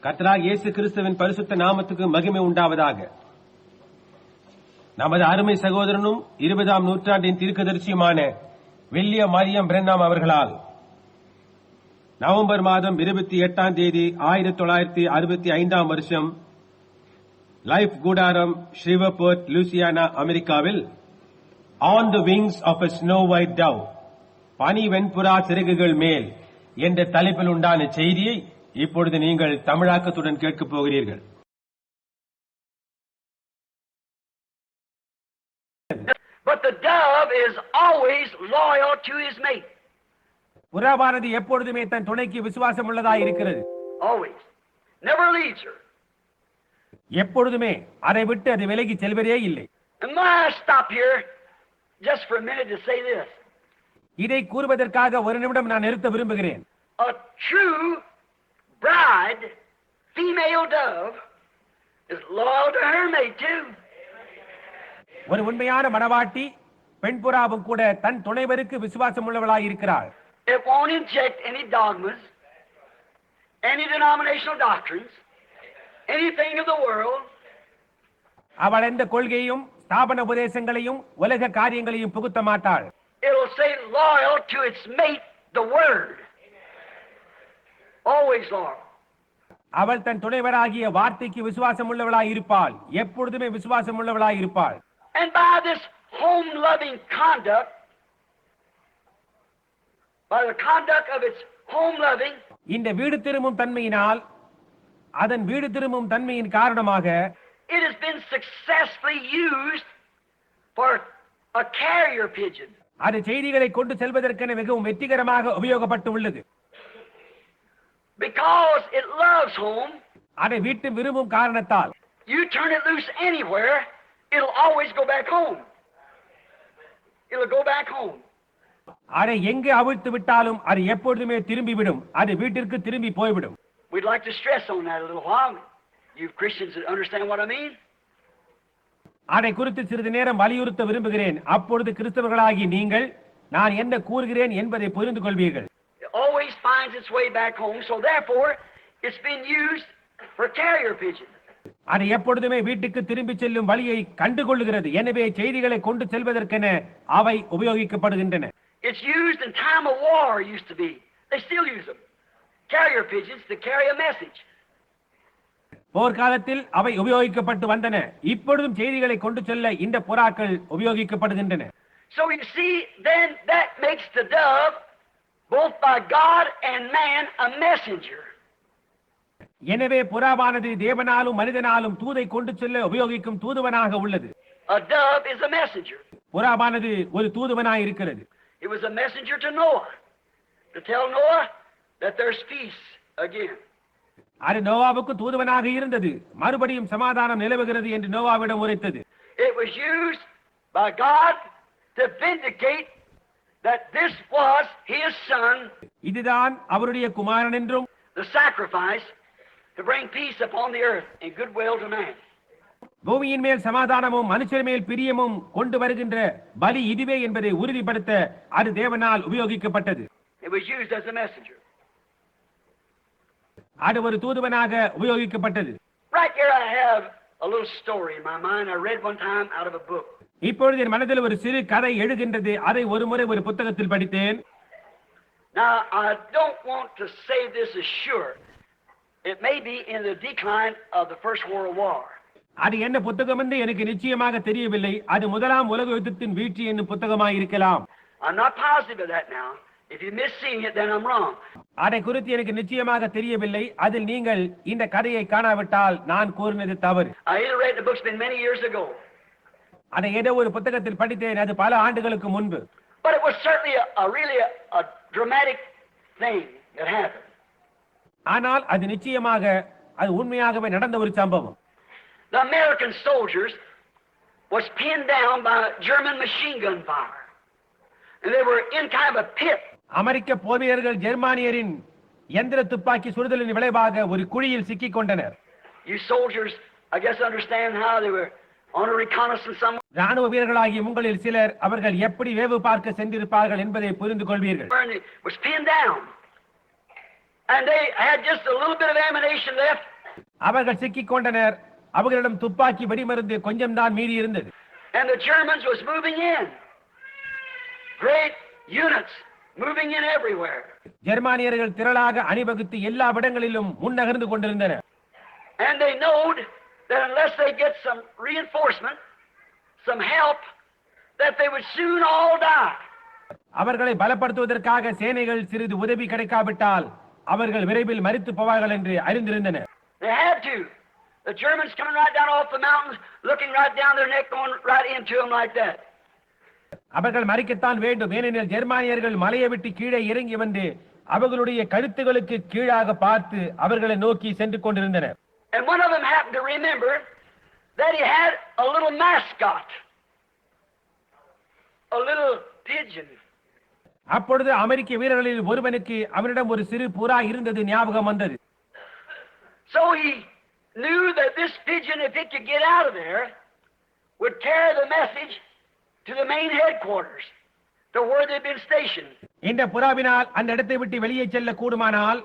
கர்த்தராகிய இயேசு கிறிஸ்துவின் பரிசுத்த நாமத்துக்கு மகிமை உண்டாவதாக. நமது அருமை சகோதரனும் 20ஆம் நூற்றாண்டின் தீர்க்கதரிசியுமான வில்லியம் மரியம் பிரென்னாம் அவர்களால் நவம்பர் மாதம் 28ஆம் தேதி 1965ஆம் வருஷம் லைஃப் கூடாரம் ஷ்ரீவர்போர்ட் லூசியானா அமெரிக்காவில் on the wings of a snow white dove, பனி வெண்புறா சிறகுகள் மேல் என்ற தலைப்பில் உண்டான செய்தியை இப்பொழுது நீங்கள் தமிழாக்கத்துடன் கேட்கப் போகிறீர்கள். But the dove is always loyal to his mate. புறாவானது எப்பொழுதுமே தன் துணைக்கு விசுவாசம் உள்ளதாய் இருக்கிறது. Always. Never leaves her. எப்பொழுதுமே அதை விட்டு அது விலகி செல்வதே இல்லை. And I stop here just for a minute to say this. இதை கூறுவதற்காக ஒரு நிமிடம் நான் நிறுத்த விரும்புகிறேன். A true bride, female dove, is loyal to her mate too. ஒரு உண்மையான மணவாட்டி பெண் புறாவும் கூட தன் துணைவருக்கு விசுவாசம் உள்ளவளாய் இருக்கிறாள். It won't inject any dogmas, any denominational doctrines, anything of the world. அவள் எந்த கொள்கையும் ஸ்தாபன உபதேசங்களையும் உலக காரியங்களையும் புகுத்த மாட்டாள். It will say loyal to its mate, the word. Always loyal. அவள் தன் துணைவராகிய வார்த்தைக்கு விசுவாசம் உள்ளவளாய் இருப்பாள். எப்பொழுதுமே விசுவாசம் உள்ளவளாய் இருப்பாள். And by this home-loving conduct, by the conduct of its home-loving, இந்த வீடு திரும்பும் தன்மையினால், அதன் வீடு திரும்பும் தன்மையின் காரணமாக, it has been successfully used for a carrier pigeon. அது செய்திகளை கொண்டு செல்வதற்கென மிகவும் வெற்றிகரமாக உபயோகப்பட்டு உள்ளது. Because it loves home, அதை வீட்டு விரும்பும் காரணத்தால், you turn it loose anywhere, it'll always go back home. It'll go back home. அதை எங்கே அவிழ்த்து விட்டாலும் அது எப்பொழுதுமே திரும்பிவிடும். அது வீட்டிற்கு திரும்பி போய்விடும். We'd like to stress on that a little while. You Christians that understand what I mean? அதை குறித்து சிறிது நேரம் வலியுறுத்த விரும்புகிறேன். அப்பொழுது கிறிஸ்தவர்களாகி நீங்கள் நான் என்ன கூறுகிறேன் என்பதை புரிந்து கொள்வீர்கள். It always finds its way back home, so therefore it's been used for carrier pigeons. அது எப்பொழுதுமே வீட்டுக்கு திரும்பி செல்லும் வழியை கண்டுகொள்ளுகிறது. எனவே செய்திகளை கொண்டு செல்வதற்கென அவை உபயோகிக்கப்படுகின்றன. It's used in time of war, used to be. They still use them. Carrier pigeons to carry a message. போர்க்காலத்தில் அவை உபயோகிக்கப்பட்டு வந்தன. இப்பொழுதும் செய்திகளை கொண்டு செல்ல இந்த புறாக்கள் உபயோகிக்கப்படுகின்றன. So you see, then that makes the dove, both by God and man, a messenger. எனவே புறாவானது தேவனாலும் மனிதனாலும் தூதை கொண்டு செல்ல உபயோகிக்கும் தூதுவனாக உள்ளது. A dove is a messenger. புறாவானது ஒரு தூதுவனாய் இருக்கிறது. It was a messenger to Noah, to tell Noah that there's peace again. அது நோவாவுக்கு தூதுவனாக இருந்தது. மறுபடியும் சமாதானம் நிலவுகிறது என்று நோவாவிடம் உரைத்தது. It was used by God to vindicate that this was his son, இதுதான் அவருடைய குமாரன் என்றும், the sacrifice to bring peace upon the earth and goodwill to man. பூமியின் மேல் சமாதானமும் மனுஷர் மேல் பிரியமும் கொண்டு வருகின்ற பலி இதுவே என்பதை உறுதிப்படுத்த அது தேவனால் உபயோகிக்கப்பட்டது. It was used as a messenger. அது ஒரு தூதுவனாக உபயோகிக்கப்பட்டது. Right here I have a little story in my mind. I read one time out of a book. இப்பொழுது என் மனதில் ஒரு சிறு கதை எழுகின்றது. அதை ஒரு முறை ஒரு புத்தகத்தில் படித்தேன். Now I don't want to say this as sure. It may be in the decline of the First World War. அது என்ன புத்தகம் என்று எனக்கு நிச்சயமாக தெரியவில்லை. அது முதலாம் உலக யுத்தத்தின் வீழ்ச்சி என்னும் புத்தகமாய் இருக்கலாம். I'm not positive of that now. If you miss seeing it, then I'm wrong. அதை குறித்து எனக்கு நிச்சயமாக தெரியவில்லை. அதில் நீங்கள் இந்த கதையை காணாவிட்டால் நான் கூறினது தவறு. I either read the book's been many years ago. அதை ஏதோ ஒரு புத்தகத்தில் படித்தேன். அது பல ஆண்டுகளுக்கு முன்பு. But it was certainly really a dramatic thing that happened. ஆனால் அது நிச்சயமாக அது உண்மையாகவே நடந்த ஒரு சம்பவம். The American soldiers was pinned down by German machine gun fire. And they were in kind of a pit. அமெரிக்க போர் வீரர்கள் ஜெர்மானியரின் எந்திர துப்பாக்கி சுடுதலின் விளைவாக ஒரு குழியில் சிக்கிக் கொண்டனர். You soldiers, I guess, understand how they were on a reconnaissance somewhere. ராணுவ வீரர்களாகிய உங்களில் சிலர் அவர்கள் எப்படி வேவு பார்க்க சென்றிருப்பார்கள் என்பதை புரிந்து கொள்வீர்கள். Was pinned down. And they had just a little bit of ammunition left அவர்கள் சிக்கிக் கொண்டனர். அவர்களிடம் துப்பாக்கி வெடிமருந்து கொஞ்சம் தான் மீறி இருந்தது. And the Germans was moving in. Great units moving in everywhere. ஜெர்மானியர்கள் திரளாக அணிவகுத்து எல்லா இடங்களிலும் முன்னகர்ந்து கொண்டிருந்தனர். And they knowed that unless they get some reinforcement, some help, that they would soon all die. அவர்களை பலப்படுத்துவதற்காக சேனைகள் சிறிது உதவி கிடைக்காவிட்டால் அவர்கள் விரைவில் மரித்து போவார்கள் என்று அறிந்திருந்தனர். They had to. The Germans coming right down off the mountains, looking right down their neck, going right into them like that. அவர்கள் மறிக்கத்தான் வேண்டும். ஏனெனில் ஜெர்மானியர்கள் மலையை விட்டு கீழே இறங்கி வந்து அவர்களுடைய கழுத்துகளுக்கு கீழாக பார்த்து அவர்களை நோக்கி சென்று கொண்டிருந்தனர். And one of them happened to remember that he had a little mascot, a little pigeon. அப்பொழுது அமெரிக்க வீரர்களில் ஒருவனுக்கு அவனிடம் ஒரு சிறு புறா இருந்தது ஞாபகம் வந்தது. So he knew that this pigeon, if it could get out of there, would carry the message to the main headquarters, to where they'd been stationed. இந்த புறாவினால் அந்த இடத்தை விட்டு வெளியே செல்ல கூடுமானால்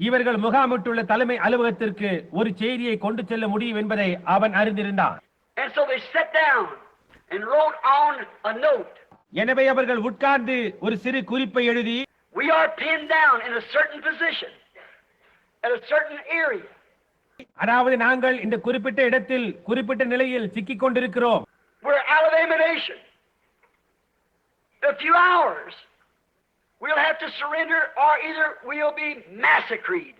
இவர்கள் முகாமிட்டுள்ள தலைமை அலுவலகத்திற்கு ஒரு செய்தியை கொண்டு செல்ல முடியும் என்பதை அவன் அறிந்திருந்தான். And so they sat down and wrote on a note. எனவே அவர்கள் உட்கார்ந்து ஒரு சிறு குறிப்பை எழுதி, We are pinned down in a certain position, at a certain area. அதாவது நாங்கள் இந்த குறிப்பிட்ட இடத்தில் குறிப்பிட்ட நிலையில் சிக்கிக் கொண்டிருக்கிறோம். We're out of ammunition. In a few hours, we'll have to surrender, or either we'll be massacred.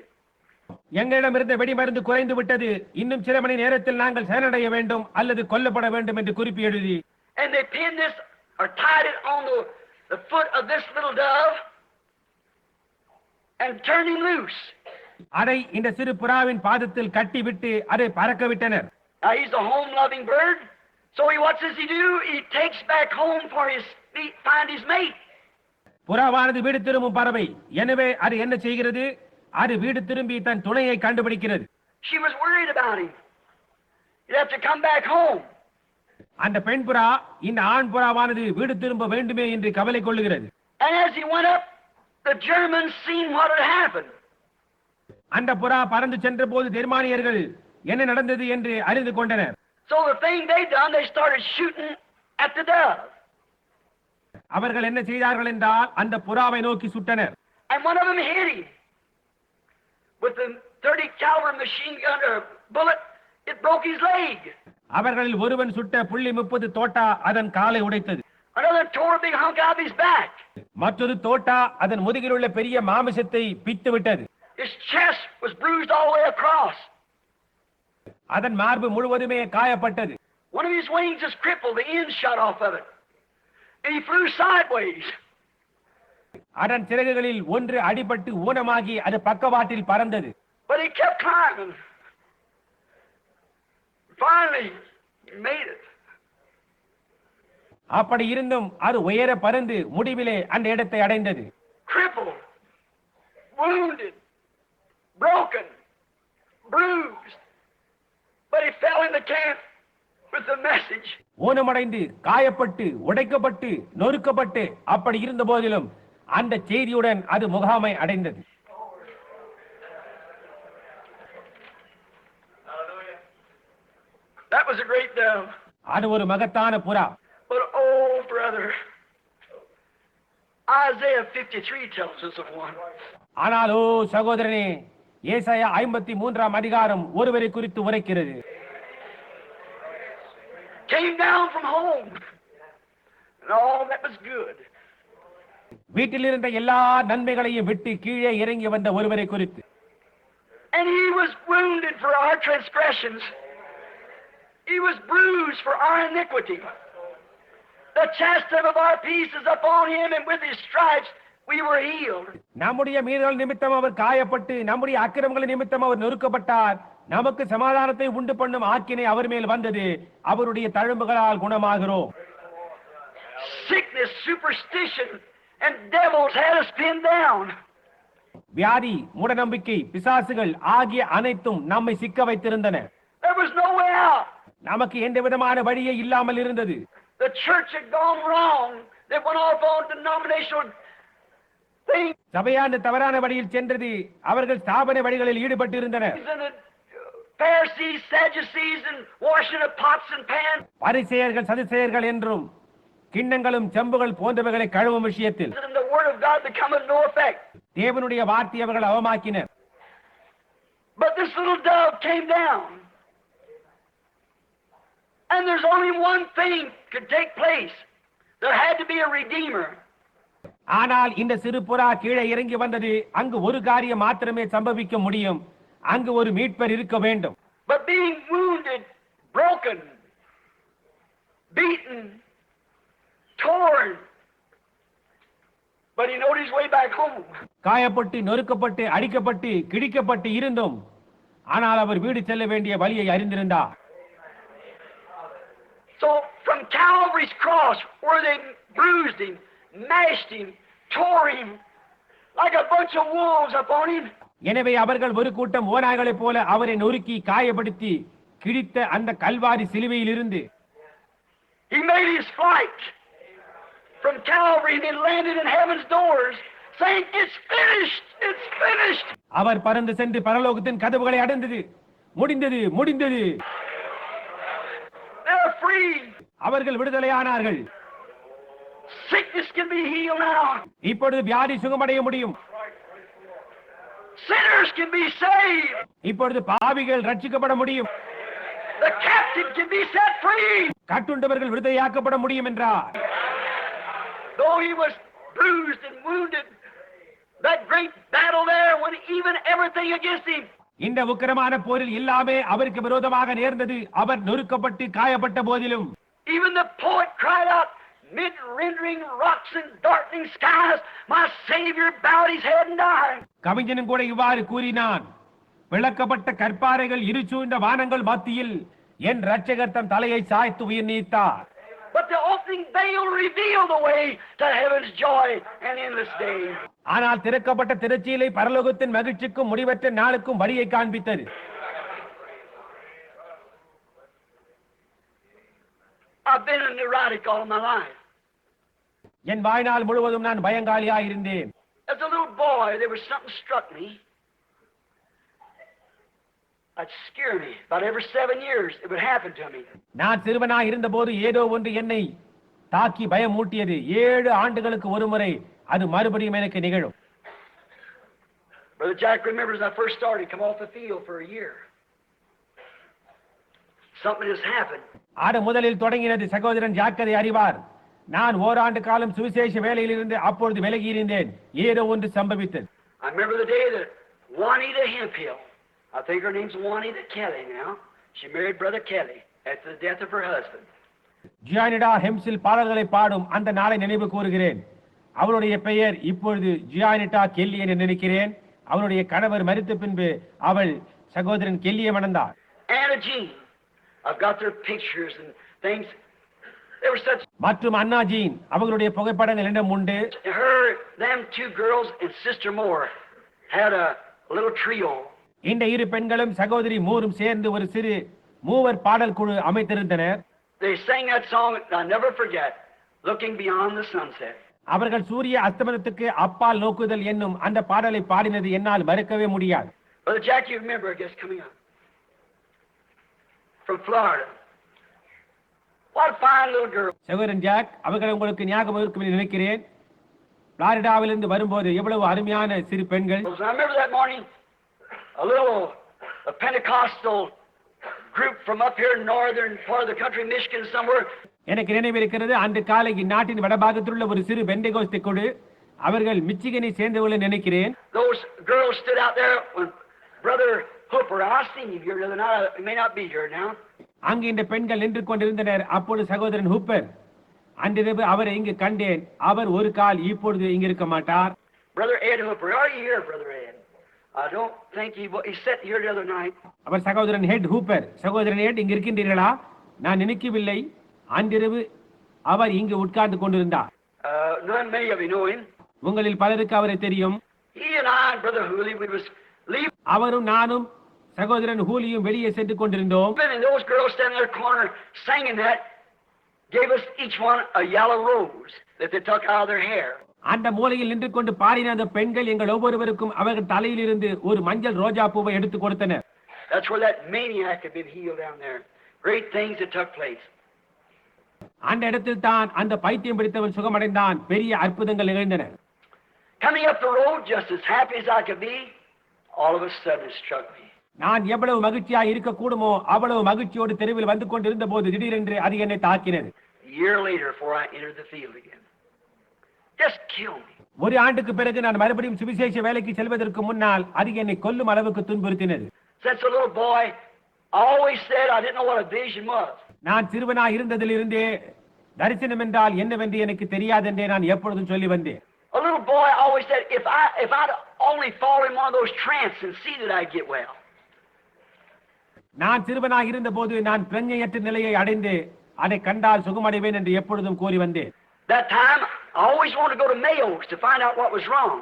எங்களிடம் இருந்த வெடிமருந்து குறைந்து விட்டது. இன்னும் சில மணி நேரத்தில் நாங்கள் சரணடைய வேண்டும் அல்லது கொல்லப்பட வேண்டும் என்று குறிப்பு எழுதி, And they pinned this or tied it on the foot of this little dove and turned him loose. அதை இந்த சிறு புறாவின் பாதத்தில் கட்டிவிட்டு அதை பறக்க விட்டனர். Now he's a home-loving bird, so what does he do? He takes back home for his find his mate. புறாவானது வீடு திரும்பும் பறவை. எனவே அது என்ன செய்கிறது? அது வீடு திரும்பி தன் துணையை கண்டுபிடிக்கிறது. She was worried about him. He'd have to come back home. அந்த பெண் புறா இந்த ஆண் புறாவானது வீடு திரும்ப வேண்டுமே என்று கவலை கொள்ளுகிறது. And as he went up, the Germans seen what had happened. அந்த புறா பறந்து சென்ற போது ஜெர்மானியர்கள் என்ன நடந்தது என்று அறிந்து கொண்டனர். So the thing they done, they started shooting at the dove. அவர்கள் என்ன செய்தார்கள் என்றால் அந்த புறாவை நோக்கி சுட்டனர். And one of them hit him with the 30 caliber machine gun or bullet. It broke his leg. அவர்களில் ஒருவன் சுட்ட புள்ளி 30 தோட்டா அதன் காலை உடைத்தது. Another tore a big hunk out of his back. மற்றொரு தோட்டா அதன் முதுகில் உள்ள பெரிய மாமிசத்தை பித்து விட்டது. His chest was bruised all the way across. அதன் மார்பு முழுவதுமே காயப்பட்டது. One of his wings is crippled, the end shot off of it. And he flew sideways. அதன் சிறகுகளில் ஒன்று அடிபட்டு ஊனமாகி அது பக்கவாட்டில் பறந்தது. But he kept climbing. Finally, he made it. அப்படி இருந்தும் அது உயர பறந்து முடிவிலே அந்த இடத்தை அடைந்தது. Crippled, wounded, broken, bruised. But he fell in the camp with the message. ஊனமடைந்து காயப்பட்டு உடைக்கப்பட்டு நொறுக்கப்பட்டு அப்படி இருந்த போதிலும் அந்த செய்தியுடன் அது முகாமை அடைந்தது. That was a great dove. அது ஒரு மகத்தான புறா. But oh, brother, Isaiah 53 tells us of one. ஆனால் ஓ சகோதரனே, ஏசாயா 53ஆம் அதிகாரம் ஒருவரை குறித்து உரைக்கிறது. Came down from home, and all that was good. வீட்டில் இருந்த எல்லா நன்மைகளையும் விட்டு கீழே இறங்கி வந்த ஒருவரை குறித்து. And he was wounded for our transgressions. He was bruised for our iniquity. The chastisement of our peace is upon him, and with his stripes we were healed. நம்முடைய மீறல் நிமித்தம் அவர் காயப்பட்டு நம்முடைய அக்கிரமங்கள் நிமித்தம் அவர் நொறுக்கப்பட்டார். நமக்கு சமாதானத்தை உண்டு பண்ணும் ஆக்கினை அவர் மேல் வந்தது. அவருடைய தழும்புகளால் குணமாகிறோம். Sickness, superstition, and devils had us pinned down. வியாதி, மூடநம்பிக்கை, பிசாசுகள் ஆகிய அனைத்தும் நம்மை சிக்க வைத்திருந்தன. There was no way out. நமக்கு எந்த விதமான வழியே இல்லாமல் இருந்தது. The church had gone wrong. They went off on denominational things சபையானது தவறான வழியில் சென்றது. அவர்கள் ஸ்தாபன வழிகளில் ஈடுபட்டு இருந்தனர். and the Pharisees, Sadducees, and washing of pots and pans. பரிசேயர்கள் சதுசேயர்கள் என்றும் கிண்ணங்களும் செம்புகள் போன்றவைகளை கழுவும் விஷயத்தில் And the word of God become of no effect. தேவனுடைய வார்த்தை அவர்கள் அவமாக்கினர். But this little dove came down. And there's only one thing could take place. There had to be a redeemer. ஆனால் இந்த சிறு புறா கீழே இறங்கி வந்தது. அங்கு ஒரு காரியம் மாத்திரமே சம்பவிக்க முடியும். அங்கு ஒரு மீட்பர் இருக்க வேண்டும். But being wounded, broken, beaten, torn. But he knowed his way back home. காயப்பட்டு நொறுக்கப்பட்டு அடிக்கப்பட்டு கிழிக்கப்பட்டு இருந்தும் ஆனால் அவர் வீடு செல்ல வேண்டிய வழியை அறிந்திருந்தார். So from Calvary's cross, where they bruised him, mashed him, tore him, like a bunch of wolves upon him. எனவே அவர்கள் ஒரு கூட்டம் ஓநாய்களைப் போல அவரை நொறுக்கி காயப்படுத்தி கிழித்த அந்த கல்வாரி சிலுவையில் இருந்து He made his flight from Calvary and he landed in heaven's doors, saying, "It's finished, it's finished." அவர் பறந்து சென்று பரலோகத்தின் கதவுகளை அடைந்தது. முடிந்தது, முடிந்தது. They're free. அவர்கள் விடுதலையானார்கள். Sickness can be healed now. இப்பொழுது வியாதி சுகமடைய முடியும். Sinners can be saved. இப்பொழுது பாவிகள் ரட்சிக்கப்பட முடியும். The captive can be set free. கட்டுண்டவர்கள் விடுதலையாக்கப்பட முடியும் என்றார். Though he was bruised and wounded, that great battle there, when even everything against him. இந்த உக்கிரமான போரில் எல்லாமே அவருக்கு விரோதமாக நேர்ந்தது. அவர் நொறுக்கப்பட்டு காயப்பட்ட போதிலும் Even the poet cried out, mid rending rocks and darkening skies, my Savior bowed his head and died. கவிஞனும் கூட இவ்வாறு கூறினான். விளக்கப்பட்ட கற்பாறைகள் இருசூழ்ந்த வானங்கள் மத்தியில் என் இரட்சகர் தம் தலையை சாய்த்து உயிர் நீத்தார். But the opening veil revealed the way to heaven's joy and endless day. ஆனால் திறக்கப்பட்ட திரைச்சீலை பரலோகத்தின் மகிழ்ச்சிக்கும் முடிவற்ற நாளுக்கும் வழியை காண்பித்தது. I've been a neurotic all my life. என் வாழ்நாள் முழுவதும் நான் பயங்காலியாய் இருந்தேன். As a little boy, there was something struck me. That scared me. About every 7 years, it would happen to me. நான் சிறுவனாய் இருந்தபோது ஏதோ ஒன்று என்னை தாக்கி பயமூட்டியது. 7 ஆண்டுகளுக்கு ஒரு முறை அது மறுபடியும் எனக்கு நிகழும். Brother Jack remembers when I first started, come off the field for a year. Something has happened. ஆடு முதலில் தொடங்கினது. சகோதரன் ஜாக்கதை அறிவார். நான் ஓராண்டு காலம் சுவிசேஷ வேலையில் இருந்து அப்பொழுது விலகி இருந்தேன். ஏதோ ஒன்று சம்பவித்தது. I remember the day that Juanita Hemphill, I think her name's Juanita Kelly now, she married Brother Kelly after the death of her husband. ஜியானிடா ஹெம்சில் பாடல்களை பாடும் அந்த நாளை நினைவு கூறுகிறேன். அவளுடைய பெயர் இப்பொழுது ஜியானிட்டா கெல்லி என்று நினைக்கிறேன். அவளுடைய கணவர் மரித்த பின்பு அவள் சகோதரன் கெல்லியை மணந்தார். Anna Jean, I've got their pictures and things. They were such. மற்றும் அண்ணா ஜீன் அவர்களுடைய புகைப்படங்கள் என்னிடம் உண்டு. Them 2 girls and Sister Moore had a little trio. இந்த 2 பெண்களும் சகோதரி மூரும் சேர்ந்து ஒரு சிறு மூவர் பாடல் குழு அமைத்திருந்தனர். They sang that song I never forget, Looking Beyond the Sunset. அவர்கள் சூரிய அஸ்தமனத்துக்கு அப்பால் நோக்குதல் என்னும் அந்த பாடலை பாடினது என்னால் மறக்கவே முடியாது. Brother Jack, you remember, I guess, coming up from Florida. What a fine little girl. சகோதரன் ஜாக் அவர்கள் உங்களுக்கு ஞாபகம் இருக்கும் என்று நினைக்கிறேன். பிளாரிடாவிலிருந்து வரும்போது எவ்வளவு அருமையான சிறு பெண்கள். I remember that morning, a Pentecostal group from up here in northern part of the country, Michigan somewhere. எனக்கு நினைவிருக்கிறது, அன்று காலை இந்நாட்டின் வடபாகத்தில் உள்ள ஒரு சிறு பெந்தேகோஸ்தே குழு, அவர்கள் மிச்சிகனை சேர்ந்தவர்கள் நினைக்கிறேன். Those girls stood out there when Brother Hooper, I seen him here the other night, he may not be here now. அங்கு இந்த பெண்கள் நின்று கொண்டிருந்தனர். அப்பொழுது சகோதரன் ஹூப்பர், அன்றிரவு அவரை இங்கு கண்டேன். அவர் ஒரு கால் இப்பொழுது இங்கு இருக்க மாட்டார். Brother Ed Hooper, are you here, Brother Ed? I don't think he sat here the other night. அவர் சகோதரன் ஹெட் ஹூப்பர். சகோதரன் ஹெட் இங்கு இருக்கின்றீர்களா? நான் நினைக்கவில்லை. அன்றிரவு அவர் இங்கு உட்கார்ந்து கொண்டிருந்தார். None many of you know him. உங்களில் பலருக்கு அவரை தெரியும். He and I and Brother Hooley, we was leaving. அவரும் நானும் சகோதரன் ஹூலியும் வெளியே சென்று கொண்டிருந்தோம். And those girls standing in their corner singing that gave us each one a yellow rose that they took out of their hair. அந்த மூலையில் நின்று கொண்டு பாடின அந்த பெண்கள் எங்கள் ஒவ்வொருவருக்கும் அவர்கள் தலையிலிருந்து ஒரு மஞ்சள் ரோஜா பூவை எடுத்து கொடுத்தனர். That's where that maniac had been healed down there. Great things that took place. அந்த இடத்தில் தான் அந்த பைத்தியம் பிடித்தவன் சுகமடைந்தான். பெரிய அற்புதங்கள் நிகழ்ந்தன. Coming up the road, just as happy as I could be, all of a sudden it struck me. நான் எவ்வளவு மகிழ்ச்சியாக இருக்க கூடுமோ அவ்வளவு மகிழ்ச்சியோடு தெருவில் வந்து கொண்டிருந்த போது திடீரென்று அது என்னை தாக்கினது. A year later, before I entered the field again, just killed me. ஒரு ஆண்டுக்கு பிறகு நான் மறுபடியும் சுவிசேஷ வேலைக்கு செல்வதற்கு முன்னால் அது என்னை கொல்லும் அளவுக்கு துன்புறுத்தினது. Since a little boy, I always said I didn't know what a vision was. நான் சிறுவனாக இருந்ததிலிருந்தே தரிசனம் என்றால் என்னவென்று எனக்கு தெரியாதென்றே நான் எப்பொழுதும் சொல்லி வந்தேன். A little boy always said, if I'd only fall in one of those trance and see that I'd get well. நான் சிறுவனாக இருந்த போது நான் பிரஞையற்ற நிலையை அடைந்து அதை கண்டால் சுகமடைவேன் என்று எப்பொழுதும் கூறி வந்தேன். That time, I always wanted to go to Mayo's to find out what was wrong.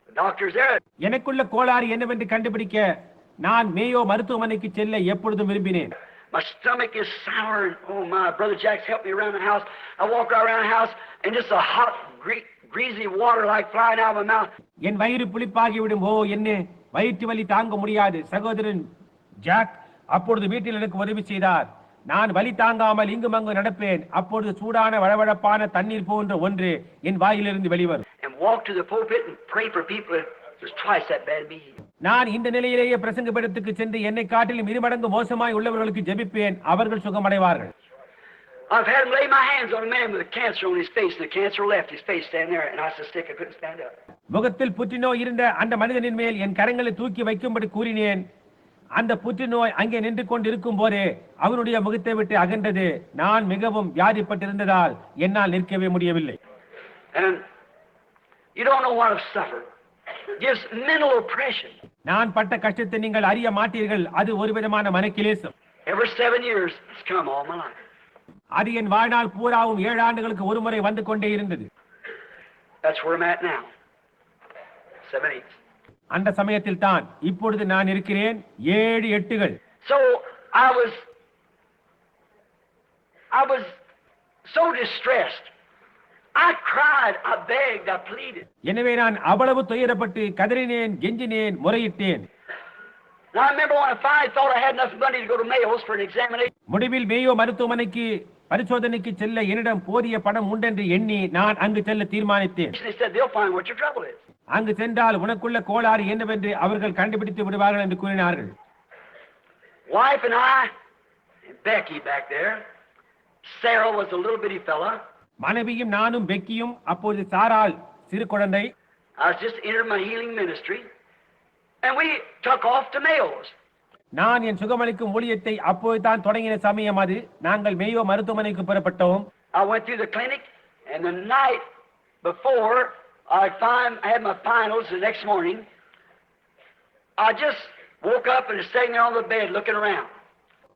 The doctor's there. எனக்குள்ள கோளாறு என்னவென்று கண்டுபிடிக்க நான் மேயோ மருத்துவமனைக்கு செல்ல எப்பொழுதும் விரும்பினேன். My stomach is sour, and oh my, Brother Jack's helped me around the house. I walk around the house, and just a hot, greasy water like flying out of my mouth. என் வயிறு புளிப்பாகிவிடும். ஓ என்ன வயிற்று வலி தாங்க முடியாது. சகோதரன் jack அப்பொழுது வீட்டில் எனக்கு உதவி செய்தார். நான் வலி தாங்காமல் இங்கும் அங்கு நடப்பேன். அப்பொழுது சூடான வழவழப்பான தண்ணீர் போன்ற ஒன்று என் வாயிலிருந்து வெளிவரும். And walk to the pulpit and pray for people that's twice that bad me. நான் இந்த நிலையிலேயே பிரசங்க பீடத்துக்கு சென்று என்னை காட்டிலும் இருமடங்கு மோசமாய் உள்ளவர்களுக்கு ஜெபிப்பேன். அவர்கள் சுகமடைவார்கள். I've had him lay my hands on a man with a cancer on his face, and the cancer left his face standing there, and I was so sick I couldn't stand up. முகத்தில் புற்றுநோய் இருந்த அந்த மனிதனின் மேல் என் கரங்களை தூக்கி வைக்கும்படி கூறினேன். அந்த புற்றுநோய் அங்கே நின்று கொண்டிருக்கும் போதே அவனுடைய முகத்தை விட்டு அகன்றது. நான் மிகவும் வியாதிப்பட்டிருந்ததால் என்னால் நிற்கவே முடியவில்லை. And you don't know what I've suffered. It gives mental oppression. நான் பட்ட கஷ்டத்தை நீங்கள் அறிய மாட்டீர்கள். அது ஒரு விதமான மனக்கிலேசம். Every 7 years, it's come all my life. அது என் வாழ்நாள் பூராவும் 7 ஆண்டுகளுக்கு ஒரு முறை வந்து கொண்டே இருந்தது. That's where I'm at now. 7 8. அந்த சமயத்தில் தான் இப்பொழுது நான் இருக்கிறேன். 7 8கள். So I was so distressed. I cried, I begged, I pleaded. எனவே நான் அவ்வளவு துயரப்பட்டு கதறினேன், கெஞ்சினேன், முறையிட்டேன். Now I remember when I finally thought I had enough money to go to Mayo's for an examination. முடிவில் மேயோ மருத்துவமனைக்கு பரிசோதனைக்கு செல்ல என்னிடம் போதிய பணம் உண்டென்று எண்ணி நான் அங்கு செல்ல தீர்மானித்தேன். They said they'll find what your trouble is. அங்கு சென்றால் உனக்குள்ள கோளாறு என்னவென்று அவர்கள் கண்டுபிடித்து விடுவார்கள் என்று கூறினார்கள். Wife and I, and Becky back there, Sarah was a little bitty fella. மனைவியும் நானும் பெக்கியும் அப்போது சாராள் சிறு குழந்தை. I was just entered my healing ministry, and we took off to Mayo's. நான் என் சுகமளிக்கும் ஊழியத்தை அப்போதுதான் தொடங்கின சமயம் அது. நாங்கள் மேயோ மருத்துவமனைக்கு புறப்பட்டோம். I went through the clinic, and the night before I had my finals the next morning, I just woke up and was sitting there on the bed looking around.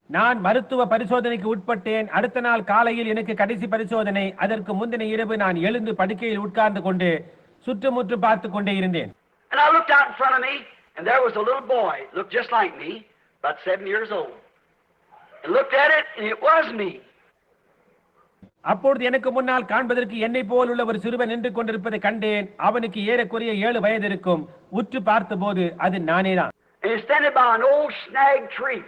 நான் மருத்துவ பரிசோதனைக்கு உட்பட்டேன். அடுத்த நாள் காலையில் எனக்கு கடைசி பரிசோதனை. அதற்கு முந்தின இரவு நான் எழுந்து படுக்கையில் உட்கார்ந்து கொண்டு சுற்றுமுற்று பார்த்து கொண்டே இருந்தேன். And I looked out in front of me, and there was a little boy, looked just like me, about 7 years old. And looked at it, and it was me. அப்பொழுது எனக்கு முன்னால் காண்பதற்கு என்னை போல் உள்ள ஒரு சிறுவன் நின்று கொண்டிருப்பதை கண்டேன். அவனுக்கு ஏறக்குறைய 7 வயது இருக்கும். உற்று பார்த்தபோது அது நானேதான். And he was standing by an old snag tree.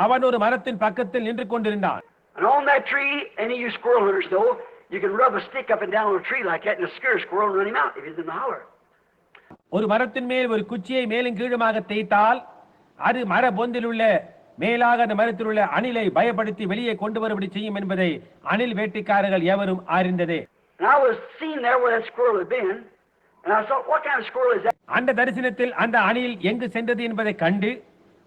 அவன் ஒரு மரத்தின் பக்கத்தில் நின்று கொண்டிருந்தான். And on that tree, any of you squirrel hunters know, you can rub a stick up and down on a tree like that and scare a squirrel and run him out if he's in the holler. ஒரு மரத்தின் மேல் ஒரு குச்சியை மேலும் கீழுமாக தேய்த்தால் அது மர பொந்தில் உள்ள மேலாக அந்த மரத்தில் உள்ள அணிலை பயப்படுத்தி வெளியே கொண்டு வரும்படி செய்யும் என்பதை அணில் வேட்டைக்காரர்கள் எவரும் அறிந்ததே. And I was seen there where that squirrel had been, and I thought, what kind of squirrel is that? அந்த தரிசனத்தில் அந்த அணில் எங்கு சென்றது என்பதை கண்டு